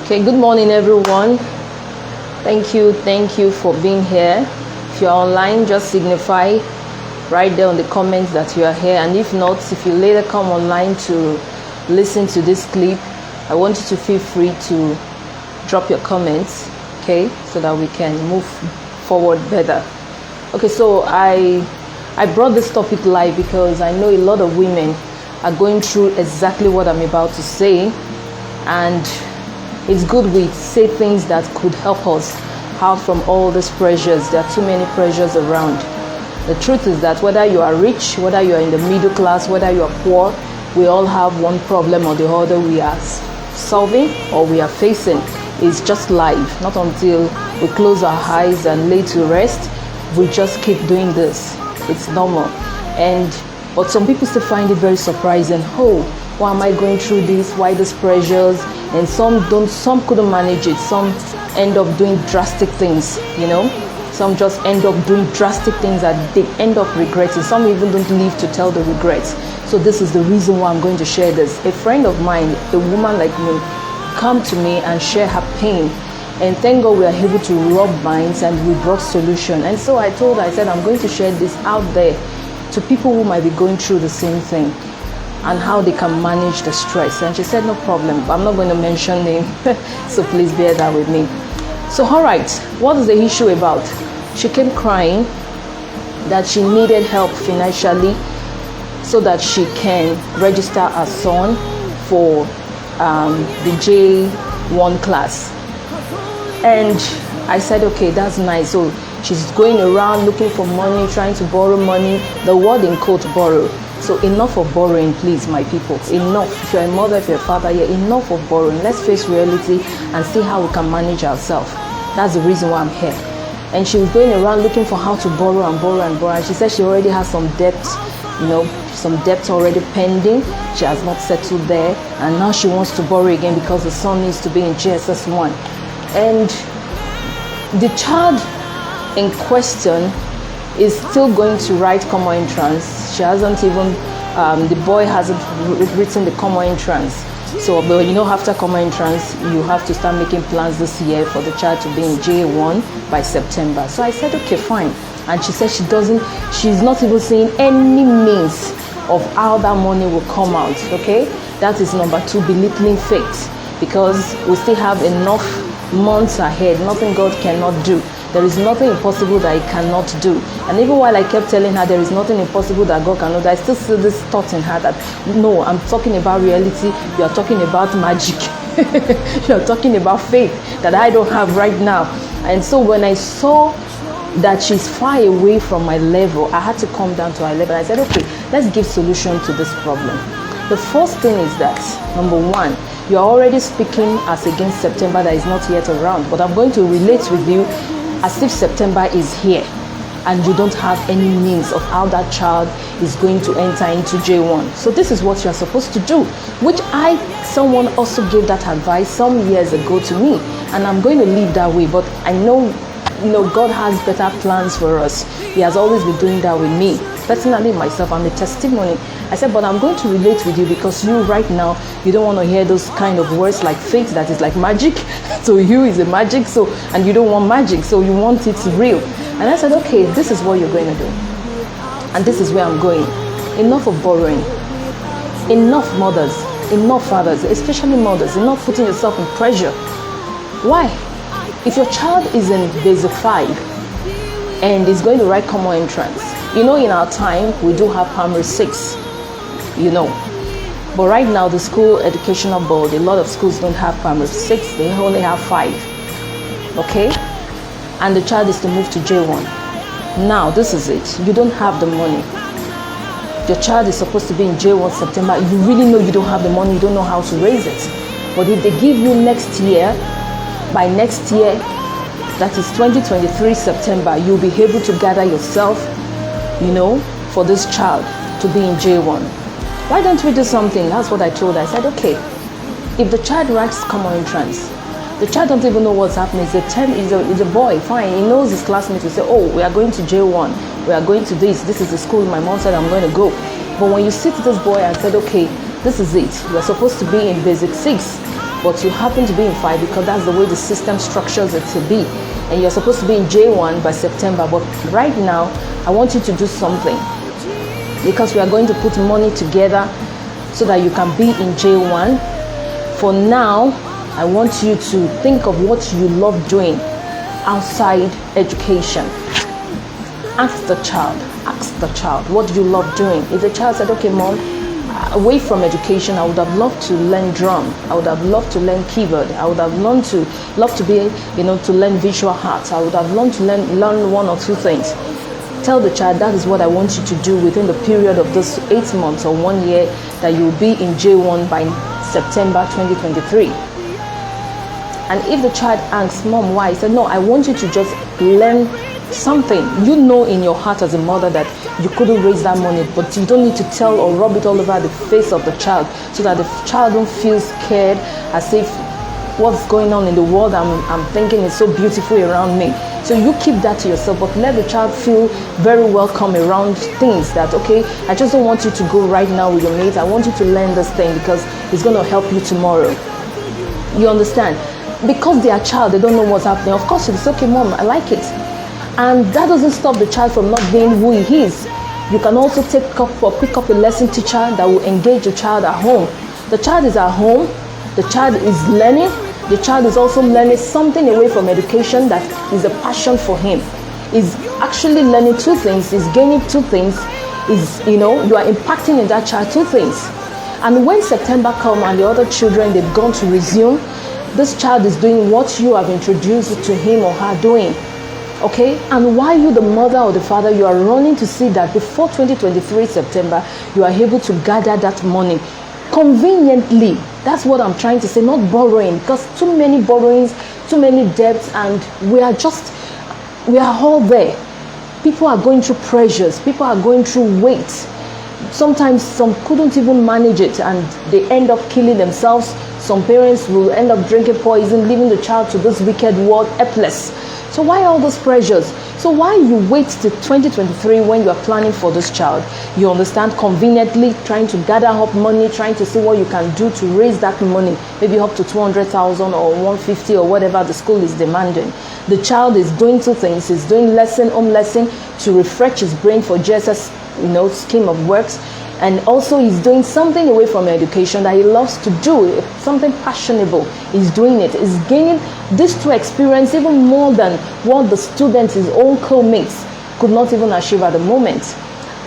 Okay, good morning everyone. Thank you for being here. If you're online, just signify right there on the comments that you are here, and if not, if you later come online to listen to this clip, I want you to feel free to drop your comments, okay, so that we can move forward better. Okay, so I brought this topic live because I know a lot of women are going through exactly what I'm about to say, and it's good we say things that could help us out from all these pressures. There are too many pressures around. The truth is that whether you are rich, whether you are in the middle class, whether you are poor, we all have one problem or the other we are solving or we are facing. It's just life. Not until we close our eyes and lay to rest, we just keep doing this. It's normal. But some people still find it very surprising. Oh, why am I going through this? Why these pressures? And some couldn't manage it. Some end up doing drastic things, Some just end up doing drastic things that they end up regretting. Some even don't live to tell the regrets. So this is the reason why I'm going to share this. A friend of mine, a woman like me, come to me and share her pain. And thank God we are able to rub minds and we brought solution. And so I told her, I said, I'm going to share this out there to people who might be going through the same thing and how they can manage the stress. And she said, no problem, but I'm not going to mention name, so please bear that with me. So, all right, what is the issue about? She came crying that she needed help financially so that she can register her son for the J1 class. And I said, okay, that's nice. So she's going around looking for money, trying to borrow money. The word in quote, borrow. So enough of borrowing, please, my people. Enough. If you're a mother, if you're a father, enough of borrowing. Let's face reality and see how we can manage ourselves. That's the reason why I'm here. And she was going around looking for how to borrow and borrow and borrow. And she said she already has some debt, some debt already pending. She has not settled there. And now she wants to borrow again because the son needs to be in JSS 1. And the child in question is still going to write common entrance. She hasn't even, the boy hasn't written the common entrance. So, but after common entrance, you have to start making plans this year for the child to be in J1 by September. So I said, okay, fine. And she said she's not even seeing any means of how that money will come out, okay? That is number 2, belittling faith, because we still have enough months ahead. Nothing God cannot do. There is nothing impossible that He cannot do. And even while I kept telling her there is nothing impossible that God cannot do, I still see this thought in her that no, I'm talking about reality. You are talking about magic. You are talking about faith that I don't have right now. And so when I saw that she's far away from my level, I had to come down to her level. I said, okay, let's give solution to this problem. The first thing is that, number 1, you are already speaking as against September that is not yet around. But I'm going to relate with you as if September is here and you don't have any means of how that child is going to enter into J1. So this is what you're supposed to do, which someone also gave that advice some years ago to me, and I'm going to leave that way. But I know, God has better plans for us. He has always been doing that with me. Personally, myself, I'm a testimony. I said, but I'm going to relate with you because you right now, you don't want to hear those kind of words like faith that is like magic. So you is a magic, and you don't want magic, so you want it real. And I said, okay, this is what you're going to do. And this is where I'm going. Enough of borrowing. Enough mothers, enough fathers, especially mothers, enough putting yourself in pressure. Why? If your child is in basic 5 and is going to write common entrance, in our time, we do have primary 6, But right now, the school educational board, a lot of schools don't have primary 6, they only have 5, okay? And the child is to move to J1. Now, this is it. You don't have the money. Your child is supposed to be in J1 September. You really know you don't have the money, you don't know how to raise it. But if they give you next year, by next year, that is 2023 September, you'll be able to gather yourself, for this child to be in J1. Why don't we do something? That's what I told her. I said, okay, if the child writes common entrance, the child don't even know what's happening. He's a boy, fine. He knows his classmates will say, oh, we are going to J1. We are going to this. This is the school my mom said I'm going to go. But when you sit this boy and said, okay, this is it. You are supposed to be in basic 6. but you happen to be in 5 because that's the way the system structures it to be. And you're supposed to be in J1 by September. But right now, I want you to do something, because we are going to put money together so that you can be in J1. For now, I want you to think of what you love doing outside education. Ask the child, what do you love doing? If the child said, okay, mom, away from education, I would have loved to learn drum, I would have loved to learn keyboard, I would have loved to be, to learn visual arts, I would have loved to learn 1 or 2 things. Tell the child that is what I want you to do within the period of this 8 months or 1 year that you will be in J1 by September 2023. And if the child asks, mom, why? I said, no, I want you to just learn something. You know in your heart as a mother that you couldn't raise that money, but you don't need to tell or rub it all over the face of the child, so that the child don't feel scared, as if what's going on in the world I'm thinking is so beautiful around me. So you keep that to yourself, but let the child feel very welcome around things that, okay, I just don't want you to go right now with your mates. I want you to learn this thing because it's going to help you tomorrow. You understand? Because they are child, they don't know what's happening. Of course, it's okay, mom, I like it. And that doesn't stop the child from not being who he is. You can also pick up a lesson teacher that will engage the child at home. The child is at home, the child is learning, the child is also learning something away from education that is a passion for him. Is actually learning 2 things, is gaining 2 things, you are impacting in that child 2 things. And when September comes and the other children, they've gone to resume, this child is doing what you have introduced to him or her doing. Okay, and while you, the mother or the father, you are running to see that before 2023 September, you are able to gather that money conveniently. That's what I'm trying to say, not borrowing, because too many borrowings, too many debts, and we are all there. People are going through pressures, people are going through weight. Sometimes some couldn't even manage it and they end up killing themselves. Some parents will end up drinking poison, leaving the child to this wicked world helpless. So why all those pressures? So why you wait till 2023 when you are planning for this child? You understand, conveniently trying to gather up money, trying to see what you can do to raise that money, maybe up to 200,000 or 150 or whatever the school is demanding. The child is doing 2 things. He's doing home lesson to refresh his brain for JSS, scheme of works. And also he's doing something away from education that he loves to do, something passionable. He's doing it. He's gaining these 2 experience even more than what the student, his own co-mates, could not even achieve at the moment.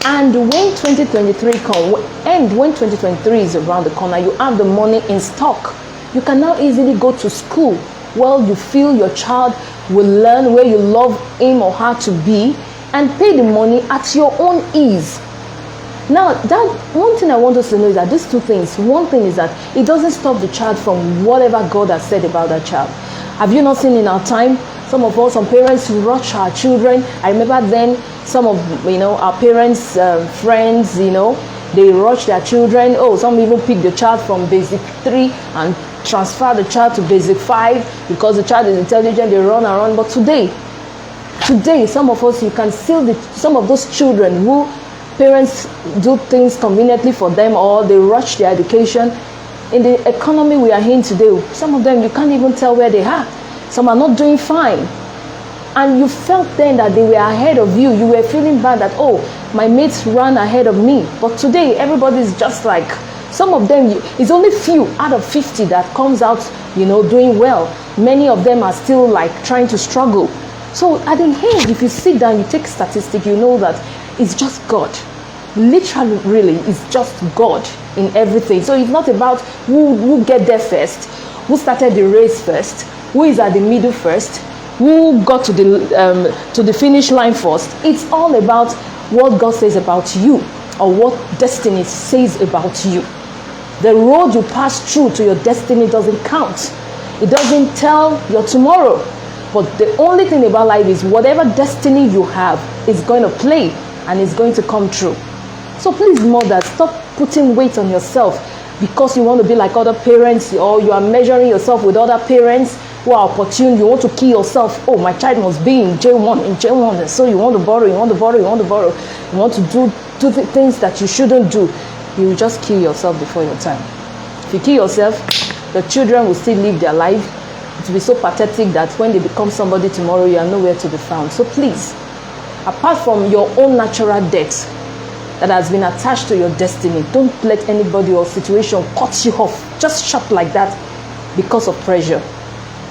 And when 2023 comes, and when 2023 is around the corner, you have the money in stock. You can now easily go to school where you feel your child will learn, where you love him or her to be, and pay the money at your own ease. Now, that one thing I want us to know is that these 2 things. One thing is that it doesn't stop the child from whatever God has said about that child. Have you not seen in our time, some parents rush our children? I remember then some of our parents' friends, they rush their children. Some even pick the child from basic 3 and transfer the child to basic 5 because the child is intelligent. They run around. But today, some of us, you can see some of those children who parents do things conveniently for them, or they rush their education. In the economy we are in today, some of them you can't even tell where they are. Some are not doing fine. And you felt then that they were ahead of you. You were feeling bad that, my mates ran ahead of me. But today everybody is just like, some of them, it's only few out of 50 that comes out, doing well. Many of them are still like trying to struggle. So at the end, if you sit down, you take statistics, you know that it's just God. Literally, really, it's just God in everything. So it's not about who get there first, who started the race first, who is at the middle first, who got to the finish line first. It's all about what God says about you, or what destiny says about you. The road you pass through to your destiny doesn't count. It doesn't tell your tomorrow. But the only thing about life is whatever destiny you have is going to play and it's going to come true. So please, mothers, stop putting weight on yourself because you want to be like other parents, or you are measuring yourself with other parents who are opportune. You want to kill yourself. My child must be in J1, and so you want to borrow, you want to do things that you shouldn't do. You will just kill yourself before your time. If you kill yourself, The children will still live their life. It will be so pathetic that when they become somebody tomorrow, you are nowhere to be found. So please, apart from your own natural death that has been attached to your destiny, don't let anybody or situation cut you off just short like that because of pressure.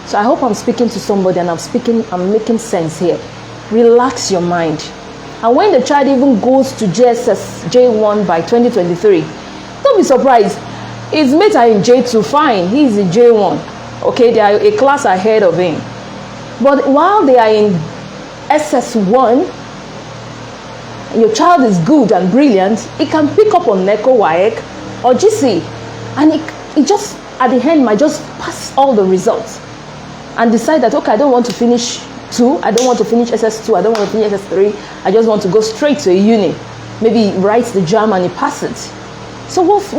So I hope I'm speaking to somebody and I'm making sense here. Relax your mind. And when the child even goes to JSS J1 by 2023, don't be surprised. His mates are in J2, fine, he's in J1. Okay, they are a class ahead of him. But while they are in SS1, your child is good and brilliant, it can pick up on NECO, WAEC, or GC. And it just, at the end, might just pass all the results and decide that, okay, I don't want to finish 2, I don't want to finish SS2, I don't want to finish SS3, I just want to go straight to a uni. Maybe he writes the JAM and he passes. So what's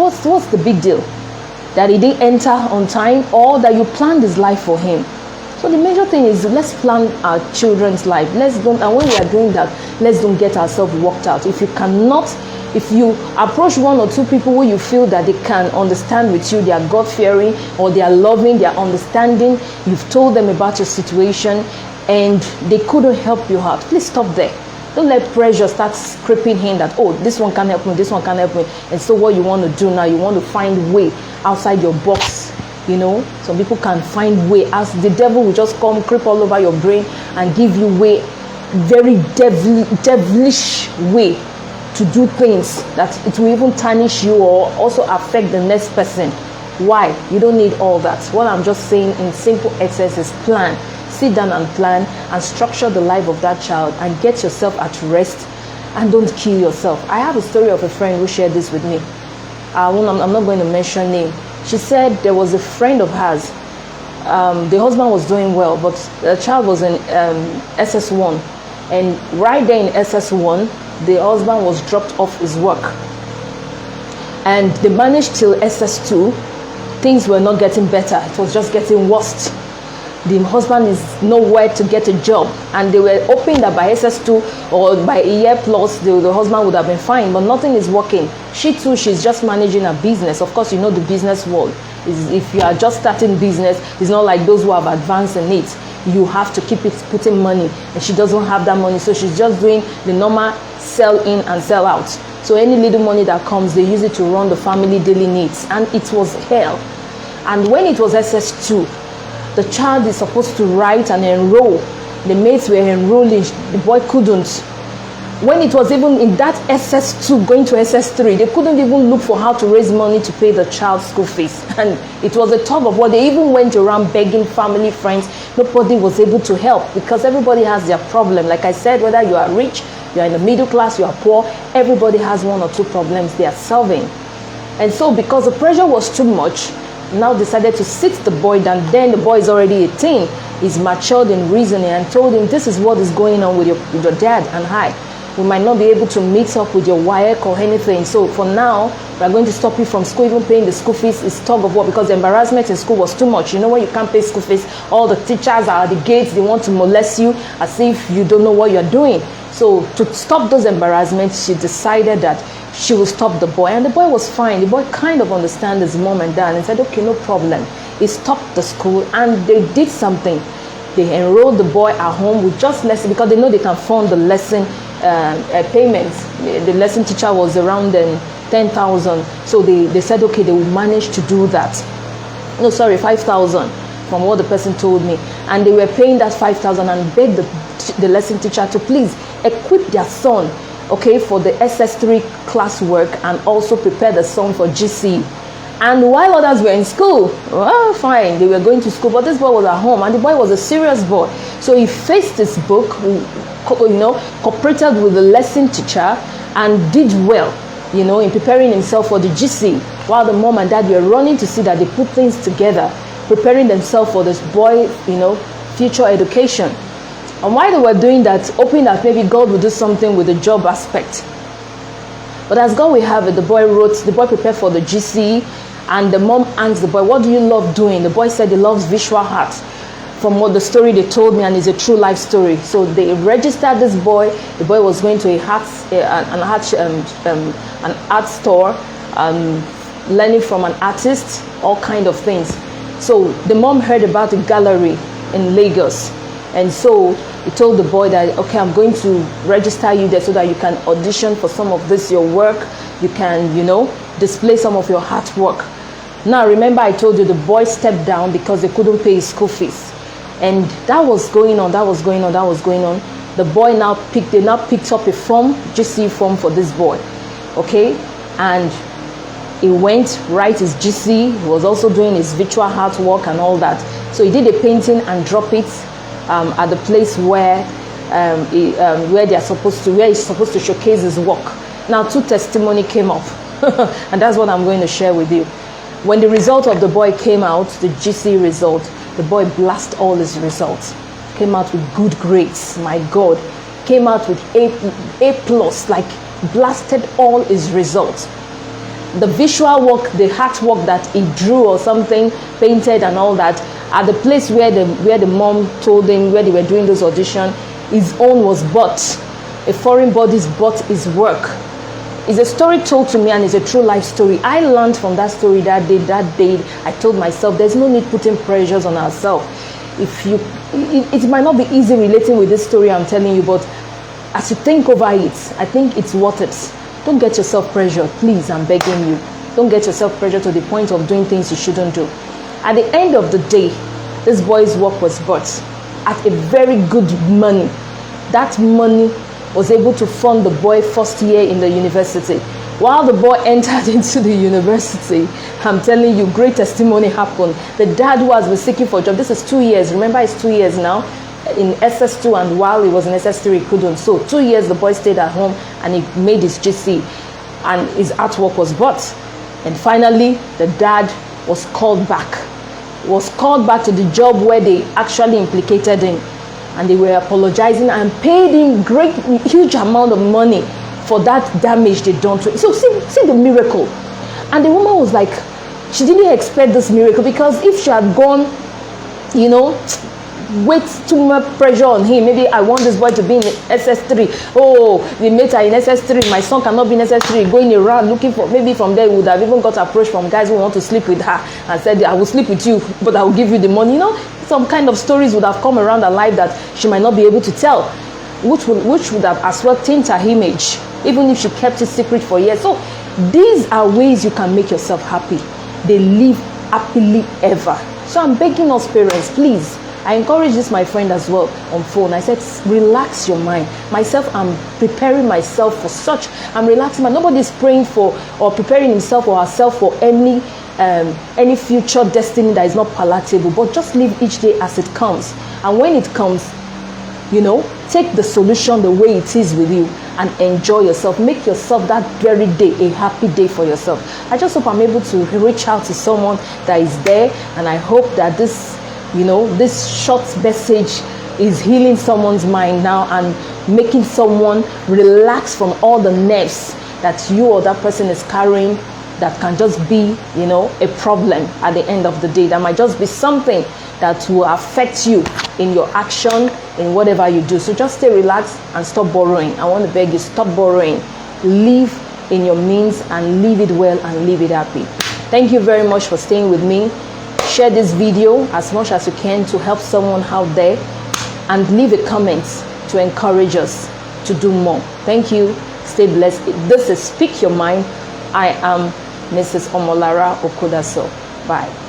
the big deal? That he didn't enter on time, or that you planned his life for him. So the major thing is, let's plan our children's life. And when we are doing that, let's don't get ourselves worked out. If you approach 1 or 2 people who you feel that they can understand with you, they are God-fearing, or they are loving, they are understanding, you've told them about your situation and they couldn't help you out, please stop there. Don't let pressure start creeping in that, oh, this one can't help me, this one can't help me. And so what you want to do now, you want to find way outside your box. You know, some people can find way, as the devil will just come, creep all over your brain and give you way, very devilish way to do things that it will even tarnish you or also affect the next person. Why? You don't need all that. What I'm just saying in simple essence is plan. Sit down and plan and structure the life of that child and get yourself at rest, and don't kill yourself. I have a story of a friend who shared this with me. I'm not going to mention name. She said there was a friend of hers. The husband was doing well, but the child was in SS1. And right there in SS1, the husband was dropped off his work. And they managed till SS2. Things were not getting better. It was just getting worse. The husband is nowhere to get a job, and they were hoping that by SS2 or by a year plus the husband would have been fine, but nothing is working. She too, she's just managing a business. Of course, you know the business world is, if you are just starting business, it's not like those who have advanced in it. You have to keep putting money, and she doesn't have that money, so she's just doing the normal sell in and sell out. So any little money that comes, they use it to run the family daily needs, and it was hell. And when it was SS2, the child is supposed to write and enroll. The mates were enrolling, the boy couldn't. When it was even in that SS2 going to SS3, they couldn't even look for how to raise money to pay the child's school fees. And it was a tug of war. They even went around begging family, friends. Nobody was able to help because everybody has their problem. Like I said, whether you are rich, you are in the middle class, you are poor, everybody has 1 or 2 problems they are solving. And so because the pressure was too much, now decided to sit the boy down. Then the boy is already 18. He's matured in reasoning and told him, this is what is going on with your dad and I. We might not be able to meet up with your WAEC or anything. So for now, we're going to stop you from school, even paying the school fees. Is tug of war because the embarrassment in school was too much. You know, when you can't pay school fees, all the teachers are at the gates. They want to molest you as if you don't know what you're doing. So to stop those embarrassments, she decided that she will stop the boy. And the boy was fine. The boy kind of understood his mom and dad and said, okay, no problem. He stopped the school and they did something. They enrolled the boy at home with just lesson because they know they can fund the lesson payments. The lesson teacher was around 10,000. So they said, okay, they will manage to do that. No, sorry, 5,000 from what the person told me. And they were paying that 5,000 and begged the lesson teacher to please equip their son, okay, for the SS3 classwork and also prepare the son for GC. And while others were in school, well, fine, they were going to school, but this boy was at home, and the boy was a serious boy. So he faced his book, you know, cooperated with the lesson teacher, and did well, you know, in preparing himself for the GC, while the mom and dad were running to see that they put things together, preparing themselves for this boy, you know, future education. And while they were doing that, hoping that maybe God would do something with the job aspect. But as God will have it, the boy prepared for the GC, and the mom asked the boy, what do you love doing? The boy said he loves visual arts. From what the story they told me, and it's a true life story. So they registered this boy. The boy was going to an art store, learning from an artist, all kind of things. So the mom heard about the gallery in Lagos, and so he told the boy that, okay, I'm going to register you there so that you can audition for some of this, your work. You can, display some of your artwork. Now, remember I told you the boy stepped down because they couldn't pay his school fees. And that was going on. The boy they now picked up a form, GC form for this boy. Okay? And he went, write his GC. He was also doing his virtual artwork and all that. So he did a painting and dropped it at the place where he's supposed to showcase his work. Now, 2 testimony came up, and that's what I'm going to share with you. When the result of the boy came out, the GC result, the boy blasted all his results. Came out with good grades, my God. Came out with A+, like blasted all his results. The visual work, the artwork that he drew or something, painted and all that, at the place where the mom told him where they were doing this audition, his own was bought. A foreign body's bought his work. It's a story told to me, and it's a true life story. I learned from that story that day. I told myself there's no need putting pressures on ourselves. It might not be easy relating with this story I'm telling you, but as you think over it, I think it's worth it. Don't get yourself pressured, please, I'm begging you. Don't get yourself pressured to the point of doing things you shouldn't do. At the end of the day, this boy's work was bought at a very good money. That money was able to fund the boy first year in the university. While the boy entered into the university, I'm telling you, great testimony happened. The dad who has been seeking for a job, this is 2 years, remember it's 2 years now, in SS2, and while he was in SS3 he couldn't. So 2 years the boy stayed at home and he made his GC and his artwork was bought. And finally the dad was called back. To the job where they actually implicated him, and they were apologizing and paid him huge amount of money for that damage they done to him. So see the miracle. And the woman was like, she didn't expect this miracle, because if she had gone, with too much pressure on him, maybe I want this boy to be in SS3. Oh, the mates are in SS3, my son cannot be in SS3, going around looking for, maybe from there he would have even got approached from guys who want to sleep with her and said, I will sleep with you, but I will give you the money. Some kind of stories would have come around her life that she might not be able to tell, which would have as well tainted her image, even if she kept it secret for years. So these are ways you can make yourself happy. They live happily ever. So I'm begging us parents, please. I encourage this, my friend, as well on phone. I said, relax your mind. Myself, I'm preparing myself for such. I'm relaxing. But nobody's praying for or preparing himself or herself for any future destiny that is not palatable. But just live each day as it comes. And when it comes, take the solution the way it is with you and enjoy yourself. Make yourself that very day a happy day for yourself. I just hope I'm able to reach out to someone that is there, and I hope that this short message is healing someone's mind now and making someone relax from all the nerves that you or that person is carrying, that can just be, a problem at the end of the day. That might just be something that will affect you in your action, in whatever you do. So just stay relaxed and stop borrowing. I want to beg you, stop borrowing. Live in your means and live it well and live it happy. Thank you very much for staying with me. Share this video as much as you can to help someone out there, and leave a comment to encourage us to do more. Thank you. Stay blessed. This is Speak Your Mind. I am Mrs. Omolara Okudaso. Bye.